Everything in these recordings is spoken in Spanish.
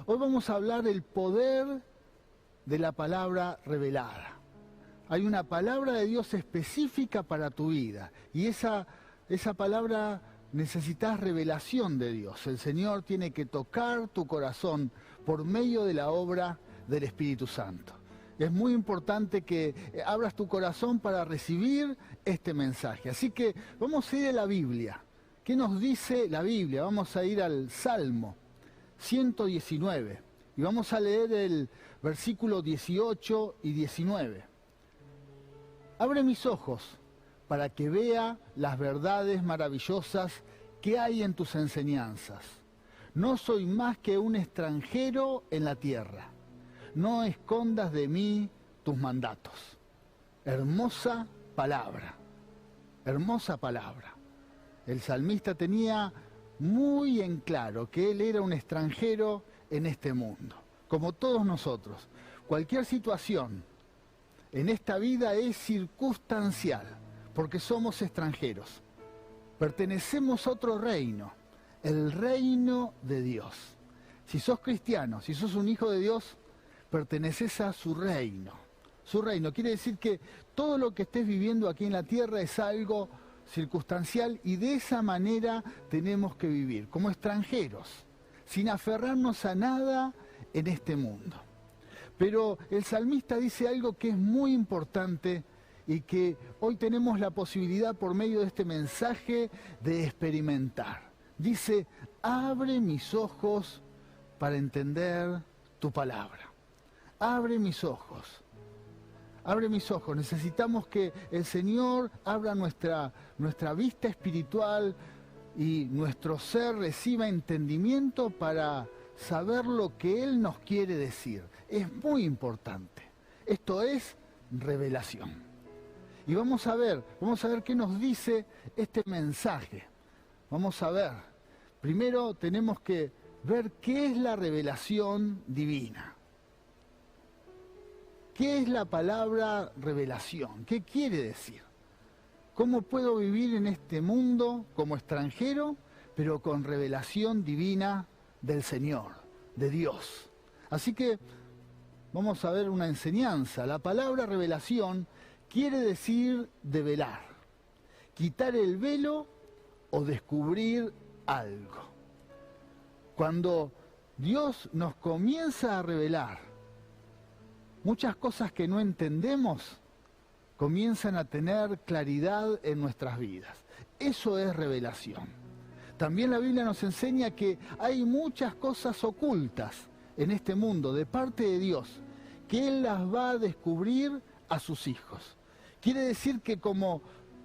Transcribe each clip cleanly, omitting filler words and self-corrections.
Hoy vamos a hablar del poder de la palabra revelada. Hay una palabra de Dios específica para tu vida y esa palabra necesitas revelación de Dios. El Señor tiene que tocar tu corazón por medio de la obra del Espíritu Santo. Es muy importante que abras tu corazón para recibir este mensaje. Así que vamos a ir a la Biblia. ¿Qué nos dice la Biblia? Vamos a ir al Salmo 119 y vamos a leer el versículo 18 y 19. Abre mis ojos para que vea las verdades maravillosas que hay en tus enseñanzas. No soy más que un extranjero en la tierra. No escondas de mí tus mandatos. Hermosa palabra, hermosa palabra. El salmista tenía muy en claro que él era un extranjero en este mundo, como todos nosotros. Cualquier situación en esta vida es circunstancial, porque somos extranjeros. Pertenecemos a otro reino, el reino de Dios. Si sos cristiano, si sos un hijo de Dios, perteneces a su reino. Su reino quiere decir que todo lo que estés viviendo aquí en la tierra es algo circunstancial y de esa manera tenemos que vivir, como extranjeros, sin aferrarnos a nada en este mundo. Pero el salmista dice algo que es muy importante y que hoy tenemos la posibilidad por medio de este mensaje de experimentar. Dice, abre mis ojos para entender tu palabra. Abre mis ojos. Abre mis ojos. Necesitamos que el Señor abra nuestra vista espiritual y nuestro ser reciba entendimiento para saber lo que Él nos quiere decir. Es muy importante. Esto es revelación. Y vamos a ver qué nos dice este mensaje. Vamos a ver. Primero tenemos que ver qué es la revelación divina. ¿Qué es la palabra revelación? ¿Qué quiere decir? ¿Cómo puedo vivir en este mundo como extranjero, pero con revelación divina del Señor, de Dios? Así que vamos a ver una enseñanza. La palabra revelación quiere decir develar, quitar el velo o descubrir algo. Cuando Dios nos comienza a revelar muchas cosas que no entendemos, comienzan a tener claridad en nuestras vidas. Eso es revelación. También la Biblia nos enseña que hay muchas cosas ocultas en este mundo de parte de Dios, que Él las va a descubrir a sus hijos. Quiere decir que como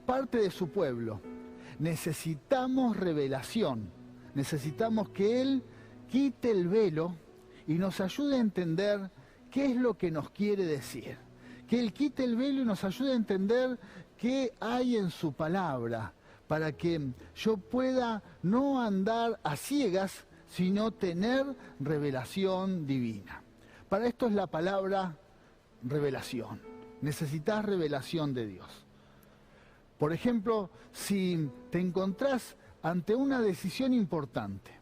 parte de su pueblo, necesitamos revelación, necesitamos que Él quite el velo y nos ayude a entender qué es lo que nos quiere decir. Que Él quite el velo y nos ayude a entender qué hay en su palabra, para que yo pueda no andar a ciegas, sino tener revelación divina. Para esto es la palabra revelación. Necesitas revelación de Dios. Por ejemplo, si te encontrás ante una decisión importante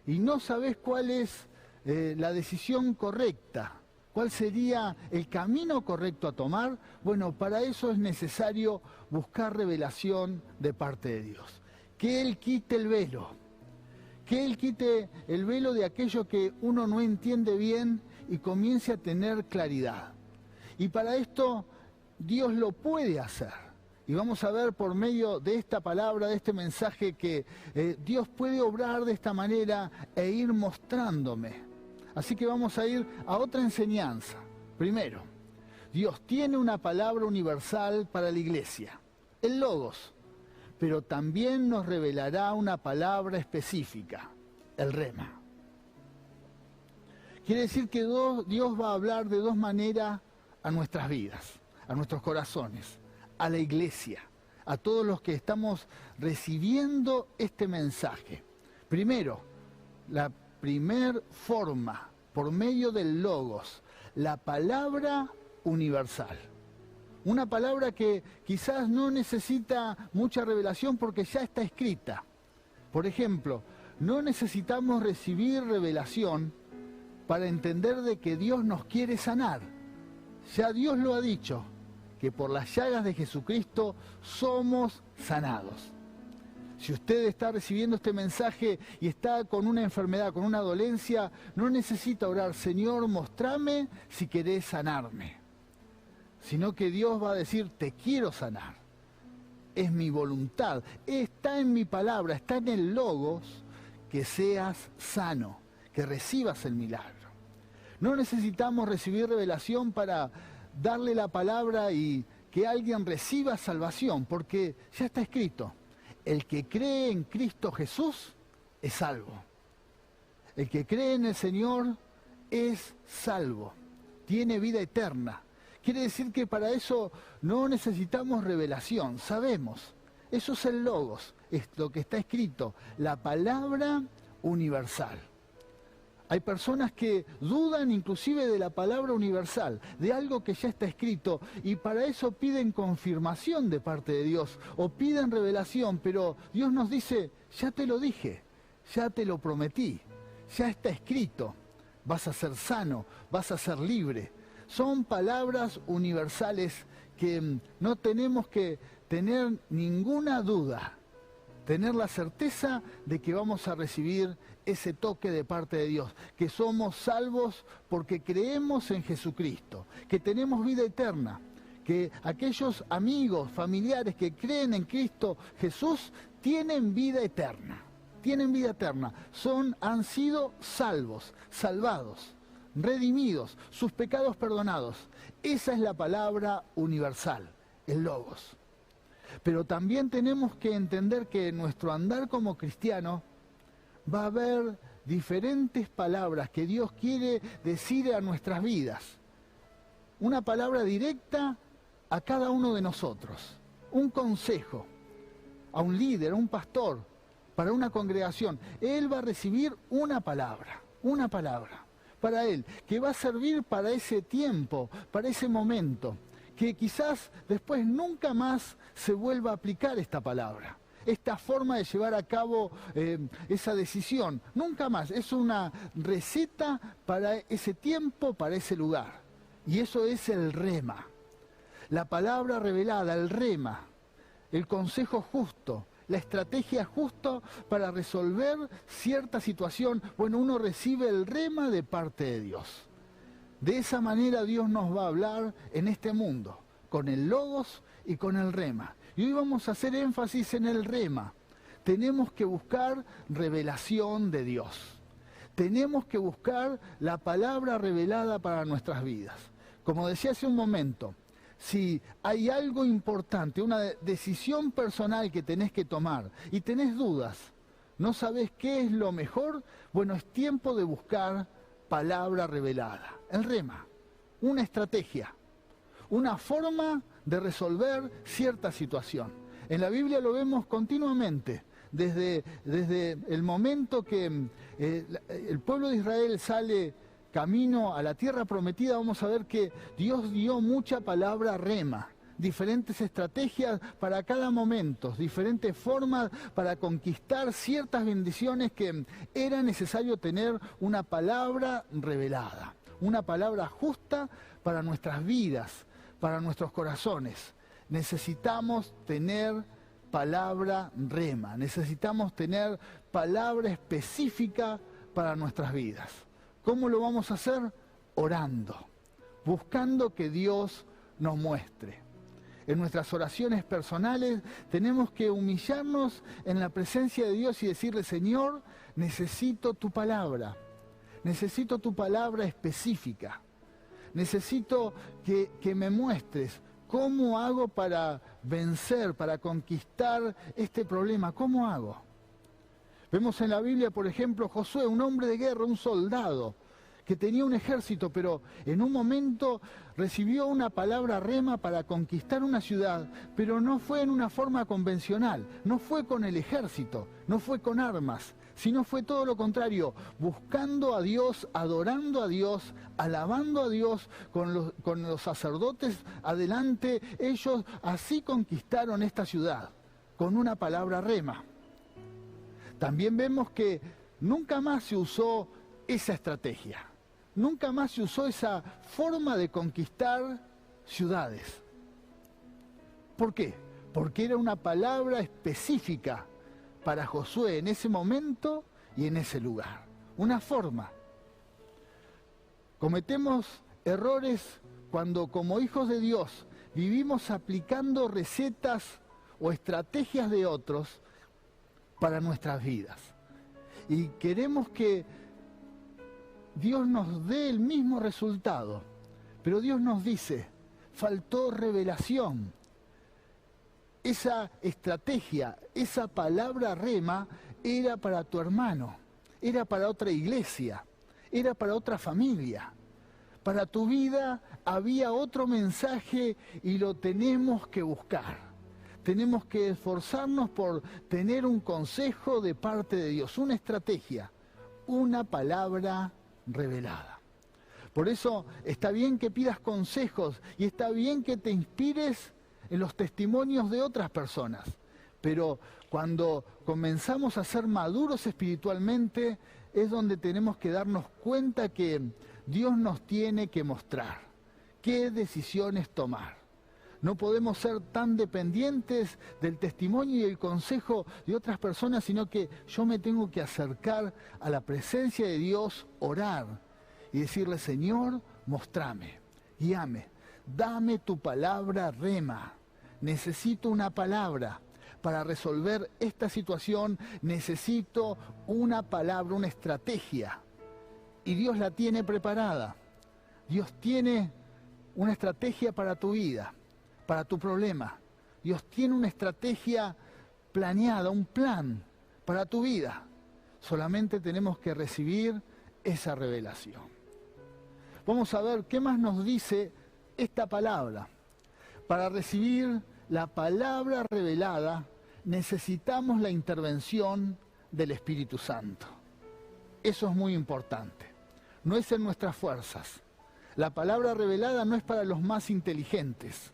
y no sabés cuál es la decisión correcta, cuál sería el camino correcto a tomar, bueno, para eso es necesario buscar revelación de parte de Dios. Que Él quite el velo, que Él quite el velo de aquello que uno no entiende bien y comience a tener claridad. Y para esto Dios lo puede hacer. Y vamos a ver por medio de esta palabra, de este mensaje, que Dios puede obrar de esta manera e ir mostrándome. Así que vamos a ir a otra enseñanza. Primero, Dios tiene una palabra universal para la iglesia, el Logos, pero también nos revelará una palabra específica, el Rema. Quiere decir que Dios va a hablar de dos maneras a nuestras vidas, a nuestros corazones, a la iglesia, a todos los que estamos recibiendo este mensaje. Primero, la primer forma, por medio del Logos, la palabra universal. Una palabra que quizás no necesita mucha revelación porque ya está escrita. Por ejemplo, no necesitamos recibir revelación para entender de que Dios nos quiere sanar. Ya Dios lo ha dicho, que por las llagas de Jesucristo somos sanados. Si usted está recibiendo este mensaje y está con una enfermedad, con una dolencia, no necesita orar, Señor, mostrame si querés sanarme. Sino que Dios va a decir, te quiero sanar. Es mi voluntad, está en mi palabra, está en el Logos, que seas sano, que recibas el milagro. No necesitamos recibir revelación para darle la palabra y que alguien reciba salvación, porque ya está escrito. El que cree en Cristo Jesús es salvo. El que cree en el Señor es salvo. Tiene vida eterna. Quiere decir que para eso no necesitamos revelación. Sabemos. Eso es el Logos. Es lo que está escrito. La palabra universal. Hay personas que dudan inclusive de la palabra universal, de algo que ya está escrito, y para eso piden confirmación de parte de Dios, o piden revelación, pero Dios nos dice, ya te lo dije, ya te lo prometí, ya está escrito, vas a ser sano, vas a ser libre. Son palabras universales que no tenemos que tener ninguna duda, tener la certeza de que vamos a recibir ese toque de parte de Dios, que somos salvos porque creemos en Jesucristo, que tenemos vida eterna, que aquellos amigos, familiares que creen en Cristo Jesús tienen vida eterna, han sido salvos, salvados, redimidos, sus pecados perdonados. Esa es la palabra universal, el Logos. Pero también tenemos que entender que en nuestro andar como cristiano va a haber diferentes palabras que Dios quiere decir a nuestras vidas. Una palabra directa a cada uno de nosotros. Un consejo a un líder, a un pastor, para una congregación. Él va a recibir una palabra para él, que va a servir para ese tiempo, para ese momento, que quizás después nunca más se vuelva a aplicar esta palabra. Esta forma de llevar a cabo esa decisión. Nunca más. Es una receta para ese tiempo, para ese lugar. Y eso es el rema. La palabra revelada, el rema. El consejo justo. La estrategia justa para resolver cierta situación. Bueno, uno recibe el rema de parte de Dios. De esa manera Dios nos va a hablar en este mundo. Con el Logos y con el rema. Y hoy vamos a hacer énfasis en el rema. Tenemos que buscar revelación de Dios. Tenemos que buscar la palabra revelada para nuestras vidas. Como decía hace un momento, si hay algo importante, una decisión personal que tenés que tomar y tenés dudas, no sabés qué es lo mejor, bueno, es tiempo de buscar palabra revelada. El rema, una estrategia, una forma de resolver cierta situación. En la Biblia lo vemos continuamente, desde el momento que el pueblo de Israel sale camino a la tierra prometida, vamos a ver que Dios dio mucha palabra rema, diferentes estrategias para cada momento, diferentes formas para conquistar ciertas bendiciones que era necesario tener una palabra revelada, una palabra justa para nuestras vidas, para nuestros corazones. Necesitamos tener palabra rema, necesitamos tener palabra específica para nuestras vidas. ¿Cómo lo vamos a hacer? Orando, buscando que Dios nos muestre. En nuestras oraciones personales tenemos que humillarnos en la presencia de Dios y decirle, Señor, necesito tu palabra específica. Necesito que me muestres cómo hago para vencer, para conquistar este problema. ¿Cómo hago? Vemos en la Biblia, por ejemplo, Josué, un hombre de guerra, un soldado, que tenía un ejército, pero en un momento recibió una palabra rema para conquistar una ciudad, pero no fue en una forma convencional, no fue con el ejército, no fue con armas, sino fue todo lo contrario, buscando a Dios, adorando a Dios, alabando a Dios con los sacerdotes adelante. Ellos así conquistaron esta ciudad, con una palabra rema. También vemos que nunca más se usó esa estrategia. nunca más se usó esa forma de conquistar ciudades. ¿Por qué? Porque era una palabra específica para Josué en ese momento y en ese lugar. Una forma. Cometemos errores cuando como hijos de Dios vivimos aplicando recetas o estrategias de otros para nuestras vidas. Y queremos que Dios nos dé el mismo resultado. Pero Dios nos dice, faltó revelación. Esa estrategia, esa palabra rema, era para tu hermano, era para otra iglesia, era para otra familia. Para tu vida había otro mensaje y lo tenemos que buscar. Tenemos que esforzarnos por tener un consejo de parte de Dios, una estrategia, una palabra revelada. Por eso está bien que pidas consejos y está bien que te inspires en los testimonios de otras personas. Pero cuando comenzamos a ser maduros espiritualmente, es donde tenemos que darnos cuenta que Dios nos tiene que mostrar qué decisiones tomar. No podemos ser tan dependientes del testimonio y el consejo de otras personas, sino que yo me tengo que acercar a la presencia de Dios, orar y decirle, Señor, mostrame, guíame, dame tu palabra rema. Necesito una palabra para resolver esta situación, necesito una palabra, una estrategia. Y Dios la tiene preparada. Dios tiene una estrategia para tu vida, para tu problema. Dios tiene una estrategia planeada, un plan para tu vida. Solamente tenemos que recibir esa revelación. Vamos a ver qué más nos dice esta palabra. Para recibir la palabra revelada, necesitamos la intervención del Espíritu Santo. Eso es muy importante. No es en nuestras fuerzas. La palabra revelada no es para los más inteligentes,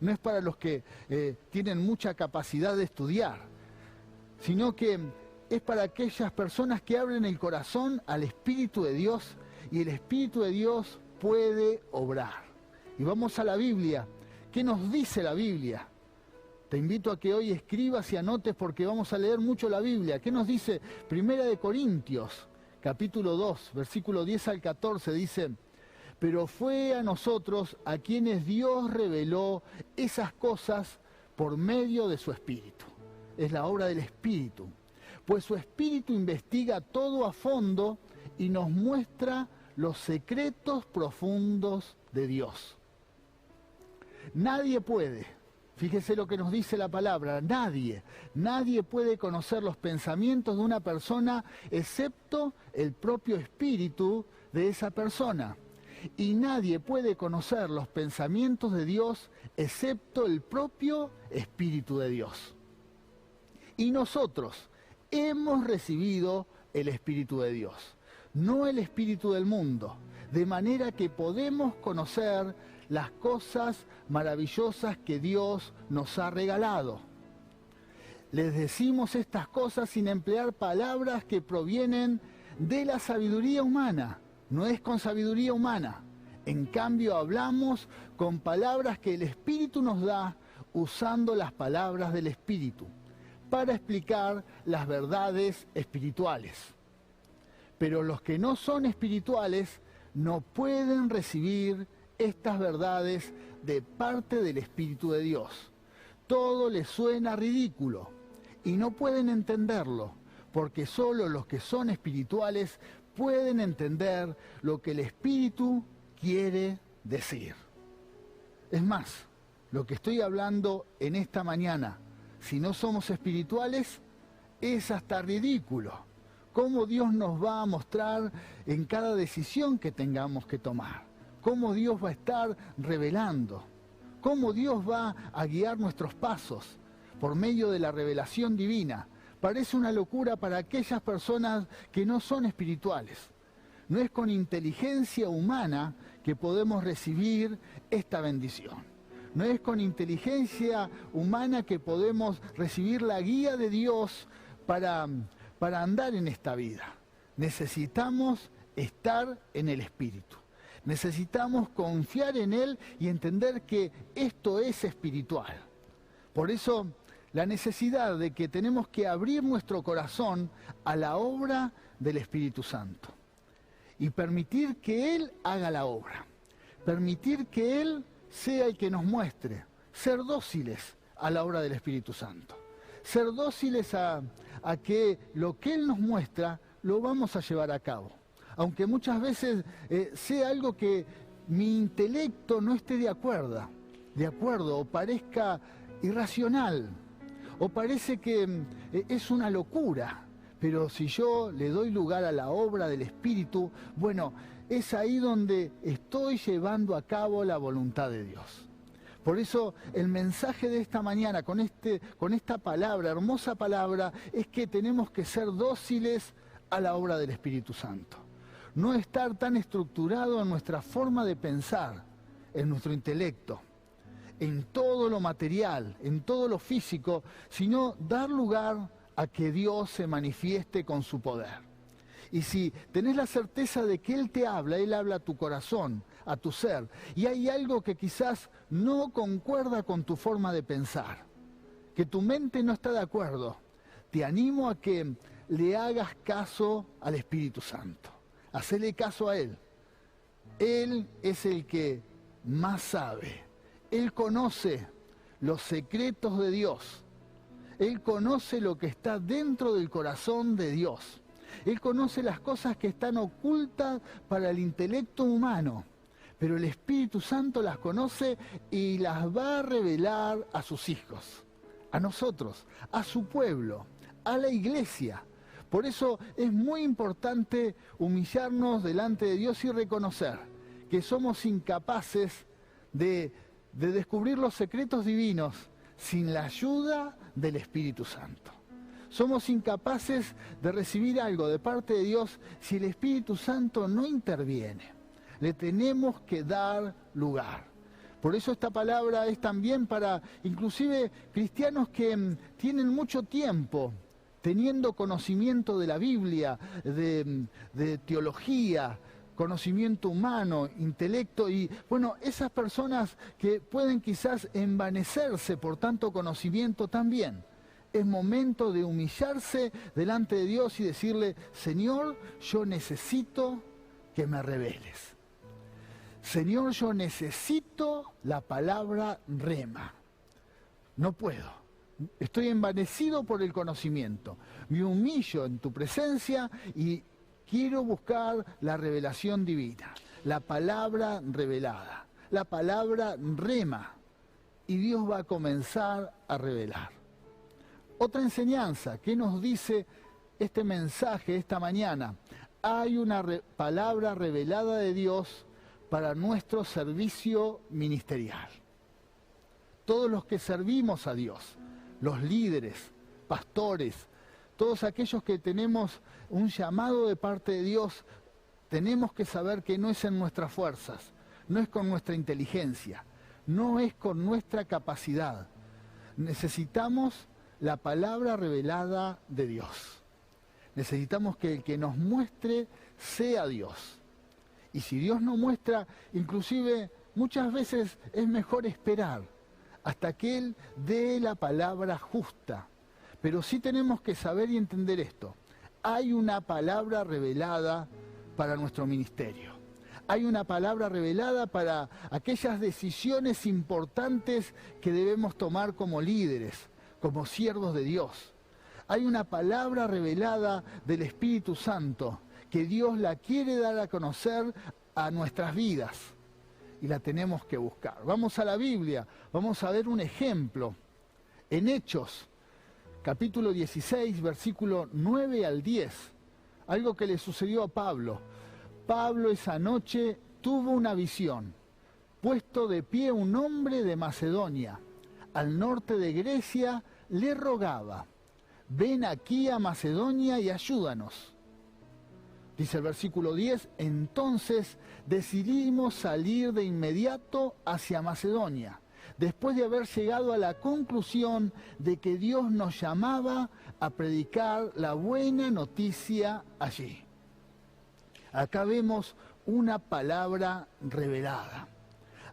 no es para los que tienen mucha capacidad de estudiar, sino que es para aquellas personas que abren el corazón al Espíritu de Dios y el Espíritu de Dios puede obrar. Y vamos a la Biblia. ¿Qué nos dice la Biblia? Te invito a que hoy escribas y anotes porque vamos a leer mucho la Biblia. ¿Qué nos dice? Primera de Corintios, capítulo 2, versículo 10 al 14, dice: pero fue a nosotros a quienes Dios reveló esas cosas por medio de su Espíritu. Es la obra del Espíritu. Pues su Espíritu investiga todo a fondo y nos muestra los secretos profundos de Dios. Nadie puede, fíjese lo que nos dice la palabra, nadie puede conocer los pensamientos de una persona excepto el propio Espíritu de esa persona. Y nadie puede conocer los pensamientos de Dios excepto el propio Espíritu de Dios. Y nosotros hemos recibido el Espíritu de Dios, no el espíritu del mundo, de manera que podemos conocer las cosas maravillosas que Dios nos ha regalado. Les decimos estas cosas sin emplear palabras que provienen de la sabiduría humana. No es con sabiduría humana. En cambio, hablamos con palabras que el Espíritu nos da, usando las palabras del Espíritu, para explicar las verdades espirituales. Pero los que no son espirituales no pueden recibir estas verdades de parte del Espíritu de Dios. Todo les suena ridículo y no pueden entenderlo, porque solo los que son espirituales pueden entender lo que el Espíritu quiere decir. Es más, lo que estoy hablando en esta mañana, si no somos espirituales, es hasta ridículo. Cómo Dios nos va a mostrar en cada decisión que tengamos que tomar. Cómo Dios va a estar revelando. Cómo Dios va a guiar nuestros pasos por medio de la revelación divina. Parece una locura para aquellas personas que no son espirituales. No es con inteligencia humana que podemos recibir esta bendición. No es con inteligencia humana que podemos recibir la guía de Dios para andar en esta vida. Necesitamos estar en el Espíritu. Necesitamos confiar en Él y entender que esto es espiritual. Por eso, la necesidad de que tenemos que abrir nuestro corazón a la obra del Espíritu Santo y permitir que Él haga la obra, permitir que Él sea el que nos muestre, ser dóciles a la obra del Espíritu Santo, ser dóciles a que lo que Él nos muestra lo vamos a llevar a cabo. Aunque muchas veces sea algo que mi intelecto no esté de acuerdo, o parezca irracional, o parece que es una locura, pero si yo le doy lugar a la obra del Espíritu, bueno, es ahí donde estoy llevando a cabo la voluntad de Dios. Por eso el mensaje de esta mañana con esta palabra, hermosa palabra, es que tenemos que ser dóciles a la obra del Espíritu Santo. No estar tan estructurado en nuestra forma de pensar, en nuestro intelecto, en todo lo material, en todo lo físico, sino dar lugar a que Dios se manifieste con su poder. Y si tenés la certeza de que Él te habla, Él habla a tu corazón, a tu ser, y hay algo que quizás no concuerda con tu forma de pensar, que tu mente no está de acuerdo, te animo a que le hagas caso al Espíritu Santo. Hacele caso a Él. Él es el que más sabe. Él conoce los secretos de Dios. Él conoce lo que está dentro del corazón de Dios. Él conoce las cosas que están ocultas para el intelecto humano. Pero el Espíritu Santo las conoce y las va a revelar a sus hijos, a nosotros, a su pueblo, a la iglesia. Por eso es muy importante humillarnos delante de Dios y reconocer que somos incapaces de descubrir los secretos divinos sin la ayuda del Espíritu Santo. Somos incapaces de recibir algo de parte de Dios si el Espíritu Santo no interviene. Le tenemos que dar lugar. Por eso esta palabra es también para inclusive cristianos que tienen mucho tiempo teniendo conocimiento de la Biblia, de teología, conocimiento humano, intelecto, y bueno, esas personas que pueden quizás envanecerse por tanto conocimiento también. Es momento de humillarse delante de Dios y decirle, Señor, yo necesito que me reveles. Señor, yo necesito la palabra rema. No puedo. Estoy envanecido por el conocimiento. Me humillo en tu presencia y quiero buscar la revelación divina, la palabra revelada, la palabra rema. Y Dios va a comenzar a revelar. Otra enseñanza, ¿qué nos dice este mensaje esta mañana? Hay una palabra revelada de Dios para nuestro servicio ministerial. Todos los que servimos a Dios, los líderes, pastores, todos aquellos que tenemos un llamado de parte de Dios, tenemos que saber que no es en nuestras fuerzas, no es con nuestra inteligencia, no es con nuestra capacidad. Necesitamos la palabra revelada de Dios. Necesitamos que el que nos muestre sea Dios. Y si Dios nos muestra, inclusive muchas veces es mejor esperar hasta que Él dé la palabra justa. Pero sí tenemos que saber y entender esto. Hay una palabra revelada para nuestro ministerio. Hay una palabra revelada para aquellas decisiones importantes que debemos tomar como líderes, como siervos de Dios. Hay una palabra revelada del Espíritu Santo que Dios la quiere dar a conocer a nuestras vidas. Y la tenemos que buscar. Vamos a la Biblia, vamos a ver un ejemplo. En Hechos, capítulo 16, versículo 9 al 10. Algo que le sucedió a Pablo. Pablo esa noche tuvo una visión. Puesto de pie un hombre de Macedonia, al norte de Grecia, le rogaba, ven aquí a Macedonia y ayúdanos. Dice el versículo 10, entonces decidimos salir de inmediato hacia Macedonia, después de haber llegado a la conclusión de que Dios nos llamaba a predicar la buena noticia allí. Acá vemos una palabra revelada.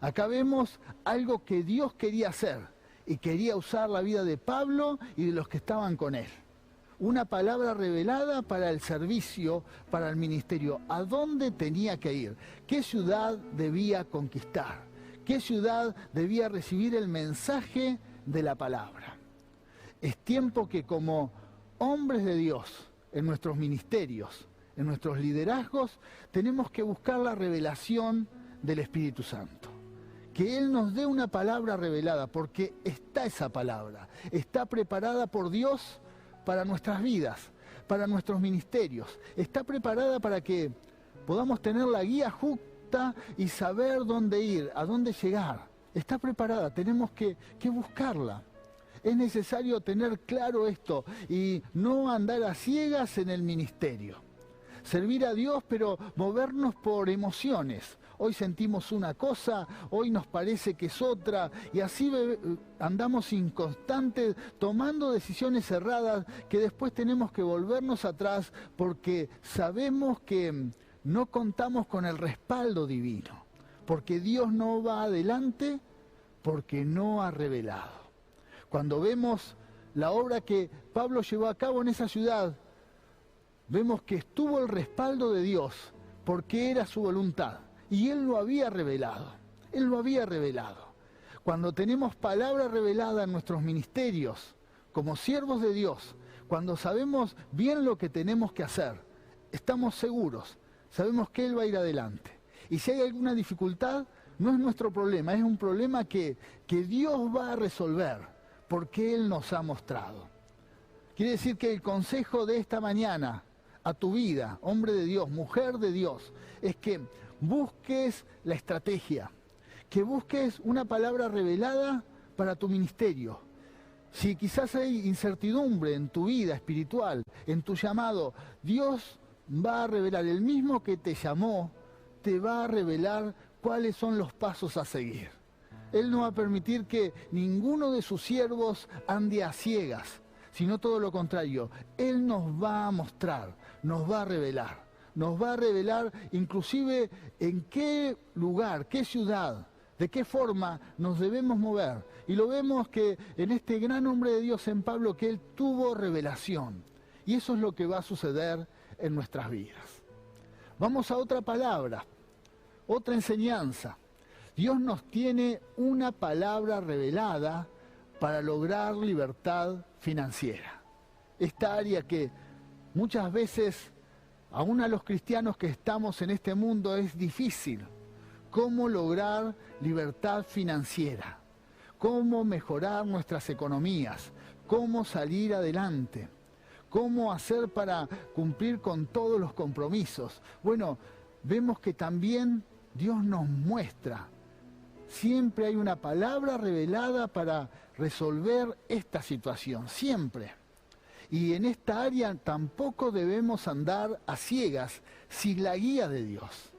Acá vemos algo que Dios quería hacer y quería usar la vida de Pablo y de los que estaban con él. Una palabra revelada para el servicio, para el ministerio. ¿A dónde tenía que ir? ¿Qué ciudad debía conquistar? ¿Qué ciudad debía recibir el mensaje de la palabra? Es tiempo que como hombres de Dios, en nuestros ministerios, en nuestros liderazgos, tenemos que buscar la revelación del Espíritu Santo. Que Él nos dé una palabra revelada, porque está esa palabra, está preparada por Dios para nuestras vidas, para nuestros ministerios. Está preparada para que podamos tener la guía justa y saber dónde ir, a dónde llegar. Está preparada, tenemos que buscarla. Es necesario tener claro esto y no andar a ciegas en el ministerio. Servir a Dios, pero movernos por emociones. Hoy sentimos una cosa, hoy nos parece que es otra, y así andamos inconstantes, tomando decisiones erradas que después tenemos que volvernos atrás porque sabemos que no contamos con el respaldo divino, porque Dios no va adelante, porque no ha revelado. Cuando vemos la obra que Pablo llevó a cabo en esa ciudad, vemos que estuvo el respaldo de Dios, porque era su voluntad. Y Él lo había revelado, Él lo había revelado. Cuando tenemos palabra revelada en nuestros ministerios, como siervos de Dios, cuando sabemos bien lo que tenemos que hacer, estamos seguros, sabemos que Él va a ir adelante. Y si hay alguna dificultad, no es nuestro problema, es un problema que Dios va a resolver, porque Él nos ha mostrado. Quiere decir que el consejo de esta mañana a tu vida, hombre de Dios, mujer de Dios, es que busques la estrategia, que busques una palabra revelada para tu ministerio. Si quizás hay incertidumbre en tu vida espiritual, en tu llamado, Dios va a revelar, el mismo que te llamó, te va a revelar cuáles son los pasos a seguir. Él no va a permitir que ninguno de sus siervos ande a ciegas, sino todo lo contrario. Él nos va a mostrar, nos va a revelar. Nos va a revelar inclusive en qué lugar, qué ciudad, de qué forma nos debemos mover. Y lo vemos que en este gran hombre de Dios, en Pablo, que él tuvo revelación. Y eso es lo que va a suceder en nuestras vidas. Vamos a otra palabra, otra enseñanza. Dios nos tiene una palabra revelada para lograr libertad financiera. Esta área que muchas veces, aún a los cristianos que estamos en este mundo, es difícil. ¿Cómo lograr libertad financiera? ¿Cómo mejorar nuestras economías? ¿Cómo salir adelante? ¿Cómo hacer para cumplir con todos los compromisos? Bueno, vemos que también Dios nos muestra. Siempre hay una palabra revelada para resolver esta situación, siempre. Y en esta área tampoco debemos andar a ciegas sin la guía de Dios.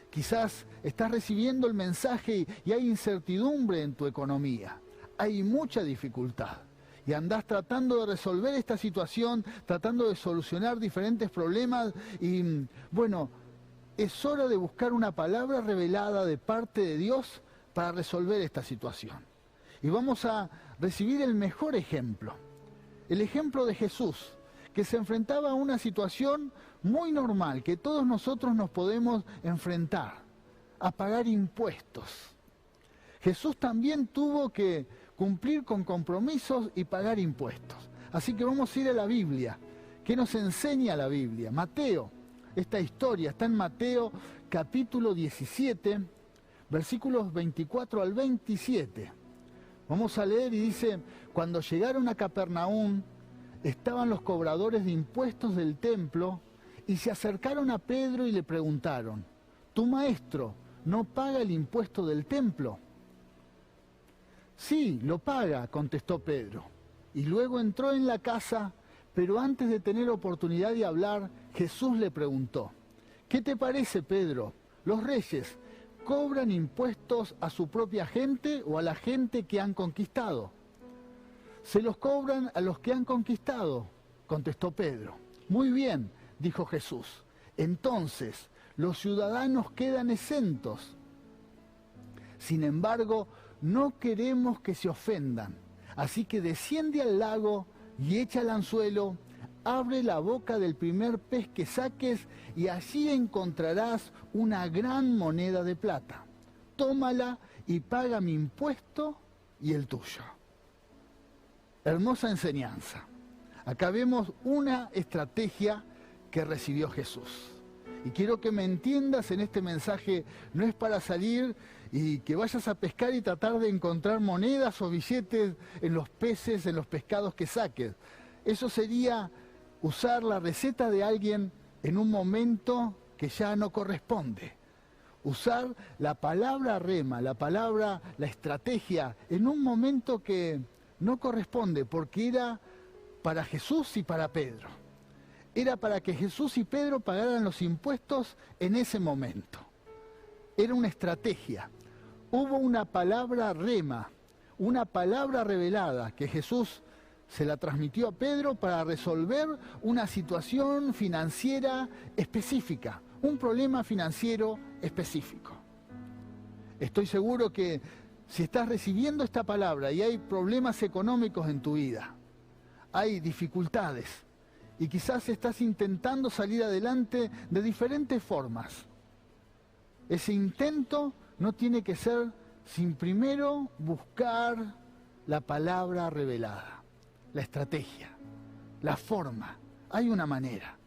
Quizás estás recibiendo el mensaje y hay incertidumbre en tu economía. Hay mucha dificultad. Y andás tratando de resolver esta situación, tratando de solucionar diferentes problemas. Y bueno, es hora de buscar una palabra revelada de parte de Dios para resolver esta situación. Y vamos a recibir el mejor ejemplo. El ejemplo de Jesús, que se enfrentaba a una situación muy normal, que todos nosotros nos podemos enfrentar, a pagar impuestos. Jesús también tuvo que cumplir con compromisos y pagar impuestos. Así que vamos a ir a la Biblia. ¿Qué nos enseña la Biblia? Mateo, esta historia está en Mateo capítulo 17, versículos 24 al 27. Vamos a leer y dice: cuando llegaron a Capernaum, estaban los cobradores de impuestos del templo y se acercaron a Pedro y le preguntaron: ¿tu maestro no paga el impuesto del templo? Sí, lo paga, contestó Pedro. Y luego entró en la casa, pero antes de tener oportunidad de hablar, Jesús le preguntó: ¿qué te parece, Pedro? ¿Los reyes cobran impuestos a su propia gente o a la gente que han conquistado? Se los cobran a los que han conquistado, contestó Pedro. Muy bien, dijo Jesús. Entonces, los ciudadanos quedan exentos. Sin embargo, no queremos que se ofendan. Así que desciende al lago y echa el anzuelo, abre la boca del primer pez que saques y allí encontrarás una gran moneda de plata. Tómala y paga mi impuesto y el tuyo. Hermosa enseñanza. Acá vemos una estrategia que recibió Jesús. Y quiero que me entiendas en este mensaje, no es para salir y que vayas a pescar y tratar de encontrar monedas o billetes en los peces, en los pescados que saques. Eso sería usar la receta de alguien en un momento que ya no corresponde. Usar la palabra rema, la estrategia, en un momento que no corresponde, porque era para Jesús y para Pedro. Era para que Jesús y Pedro pagaran los impuestos en ese momento. Era una estrategia. Hubo una palabra rema, una palabra revelada que Jesús se la transmitió a Pedro para resolver una situación financiera específica, un problema financiero específico. Estoy seguro que si estás recibiendo esta palabra y hay problemas económicos en tu vida, hay dificultades, y quizás estás intentando salir adelante de diferentes formas. Ese intento no tiene que ser sin primero buscar la palabra revelada, la estrategia, la forma. Hay una manera.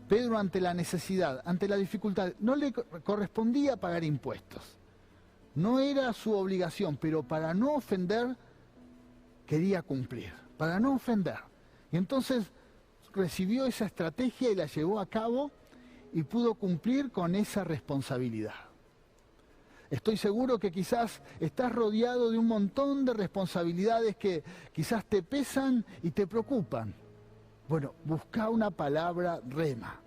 Pedro, ante la necesidad, ante la dificultad, no le correspondía pagar impuestos. No era su obligación, pero para no ofender, quería cumplir, para no ofender. Y entonces recibió esa estrategia y la llevó a cabo y pudo cumplir con esa responsabilidad. Estoy seguro que quizás estás rodeado de un montón de responsabilidades que quizás te pesan y te preocupan. Bueno, busca una palabra rema.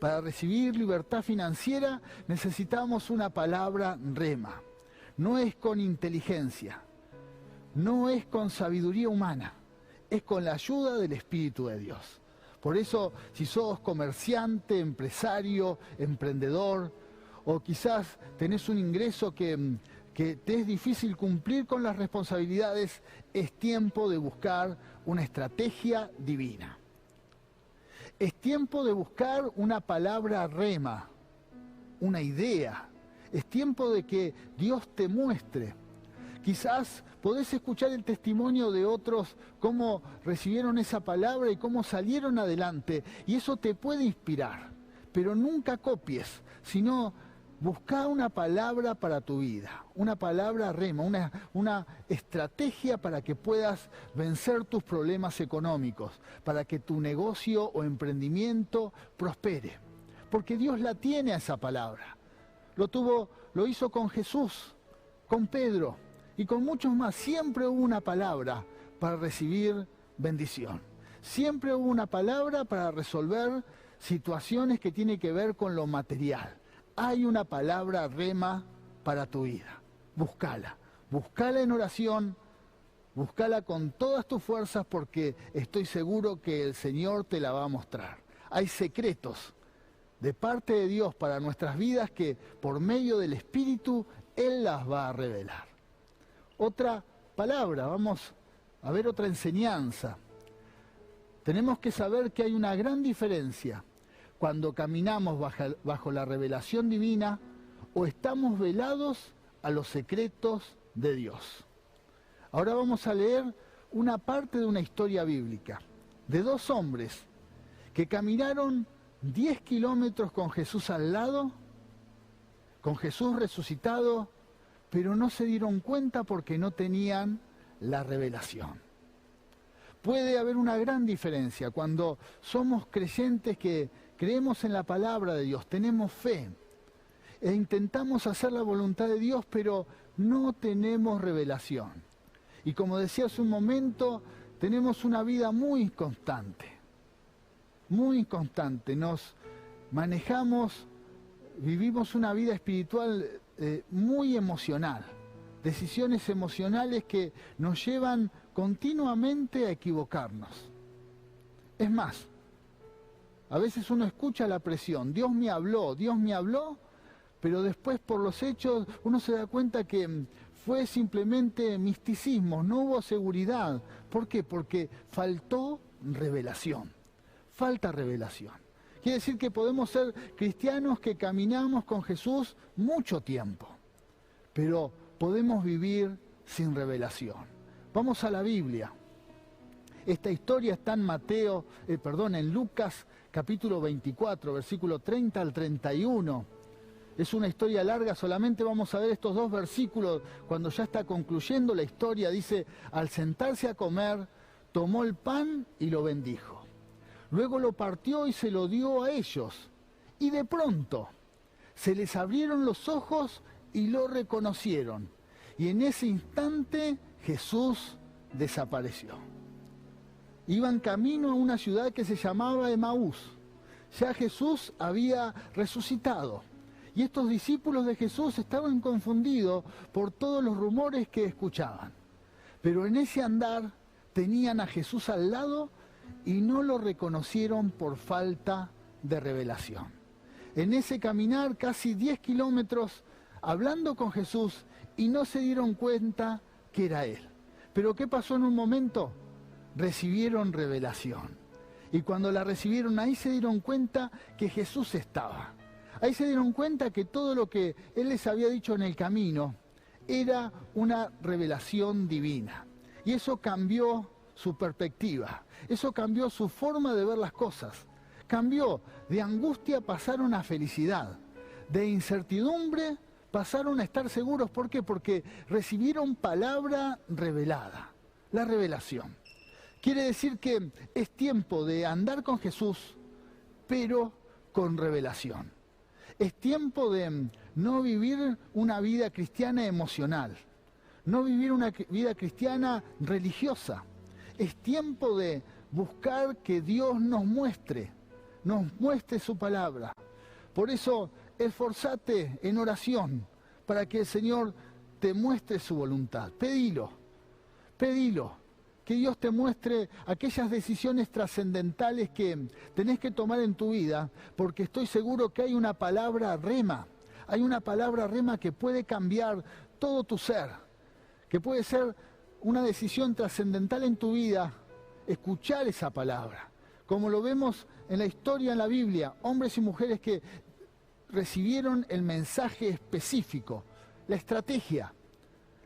Para recibir libertad financiera necesitamos una palabra rema. No es con inteligencia, no es con sabiduría humana, es con la ayuda del Espíritu de Dios. Por eso, si sos comerciante, empresario, emprendedor, o quizás tenés un ingreso que te es difícil cumplir con las responsabilidades, es tiempo de buscar una estrategia divina. Es tiempo de buscar una palabra rema, una idea. Es tiempo de que Dios te muestre. Quizás podés escuchar el testimonio de otros, cómo recibieron esa palabra y cómo salieron adelante. Y eso te puede inspirar. Pero nunca copies, sino busca una palabra para tu vida. Una palabra rema, una estrategia para que puedas vencer tus problemas económicos, para que tu negocio o emprendimiento prospere. Porque Dios la tiene a esa palabra. Lo hizo con Jesús, con Pedro y con muchos más. Siempre hubo una palabra para recibir bendición. Siempre hubo una palabra para resolver situaciones que tienen que ver con lo material. Hay una palabra rema para tu vida. Búscala. Búscala en oración. Búscala con todas tus fuerzas porque estoy seguro que el Señor te la va a mostrar. Hay secretos de parte de Dios para nuestras vidas que por medio del Espíritu Él las va a revelar. Otra palabra, vamos a ver otra enseñanza. Tenemos que saber que hay una gran diferencia cuando caminamos bajo la revelación divina o estamos velados a los secretos de Dios. Ahora vamos a leer una parte de una historia bíblica de dos hombres que caminaron 10 kilómetros con Jesús al lado, con Jesús resucitado, pero no se dieron cuenta porque no tenían la revelación. Puede haber una gran diferencia cuando somos creyentes que creemos en la palabra de Dios, tenemos fe e intentamos hacer la voluntad de Dios, pero no tenemos revelación. Y como decía hace un momento, tenemos una vida muy inconstante, nos manejamos, vivimos una vida espiritual muy emocional, decisiones emocionales que nos llevan continuamente a equivocarnos. Es más, A veces uno escucha la presión, Dios me habló, pero después por los hechos uno se da cuenta que fue simplemente misticismo, no hubo seguridad. ¿Por qué? Porque faltó revelación, falta revelación. Quiere decir que podemos ser cristianos que caminamos con Jesús mucho tiempo, pero podemos vivir sin revelación. Vamos a la Biblia. Esta historia está en Lucas capítulo 24, versículo 30 al 31. Es una historia larga, solamente vamos a ver estos 2 versículos. Cuando ya está concluyendo la historia, dice: al sentarse a comer, tomó el pan y lo bendijo. Luego lo partió y se lo dio a ellos. Y de pronto se les abrieron los ojos y lo reconocieron. Y en ese instante Jesús desapareció. Iban camino a una ciudad que se llamaba Emaús. Ya Jesús había resucitado. Y estos discípulos de Jesús estaban confundidos por todos los rumores que escuchaban. Pero en ese andar tenían a Jesús al lado y no lo reconocieron por falta de revelación. En ese caminar casi 10 kilómetros hablando con Jesús y no se dieron cuenta que era Él. Pero ¿qué pasó en un momento? Recibieron revelación. Y cuando la recibieron, ahí se dieron cuenta que Jesús estaba. Ahí se dieron cuenta que todo lo que Él les había dicho en el camino era una revelación divina. Y eso cambió su perspectiva, eso cambió su forma de ver las cosas. Cambió, de angustia pasaron a felicidad, de incertidumbre pasaron a estar seguros. ¿Por qué? Porque recibieron palabra revelada, la revelación. Quiere decir que es tiempo de andar con Jesús, pero con revelación. Es tiempo de no vivir una vida cristiana emocional, no vivir una vida cristiana religiosa. Es tiempo de buscar que Dios nos muestre su palabra. Por eso, esforzate en oración para que el Señor te muestre su voluntad. Pedilo, que Dios te muestre aquellas decisiones trascendentales que tenés que tomar en tu vida, porque estoy seguro que hay una palabra rema que puede cambiar todo tu ser, que puede ser una decisión trascendental en tu vida, escuchar esa palabra. Como lo vemos en la historia en la Biblia, hombres y mujeres que recibieron el mensaje específico, la estrategia,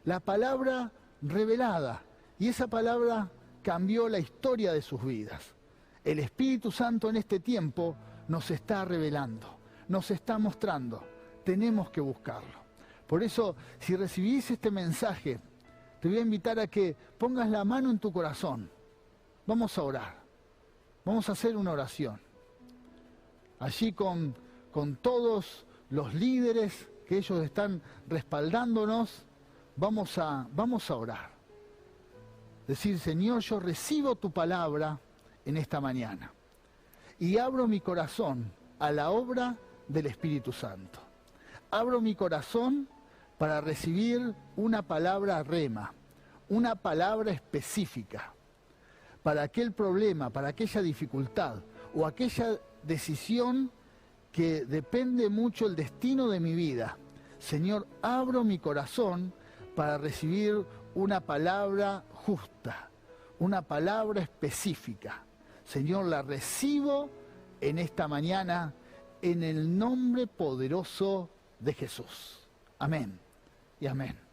la palabra revelada, y esa palabra cambió la historia de sus vidas. El Espíritu Santo en este tiempo nos está revelando, nos está mostrando. Tenemos que buscarlo. Por eso, si recibís este mensaje, te voy a invitar a que pongas la mano en tu corazón. Vamos a orar. Vamos a hacer una oración. Allí con todos los líderes que ellos están respaldándonos, vamos a orar. Decir: Señor, yo recibo tu palabra en esta mañana y abro mi corazón a la obra del Espíritu Santo. Abro mi corazón para recibir una palabra rema, una palabra específica, para aquel problema, para aquella dificultad o aquella decisión que depende mucho el destino de mi vida. Señor, abro mi corazón para recibir una palabra justa, una palabra específica. Señor, la recibo en esta mañana en el nombre poderoso de Jesús. Amén y amén.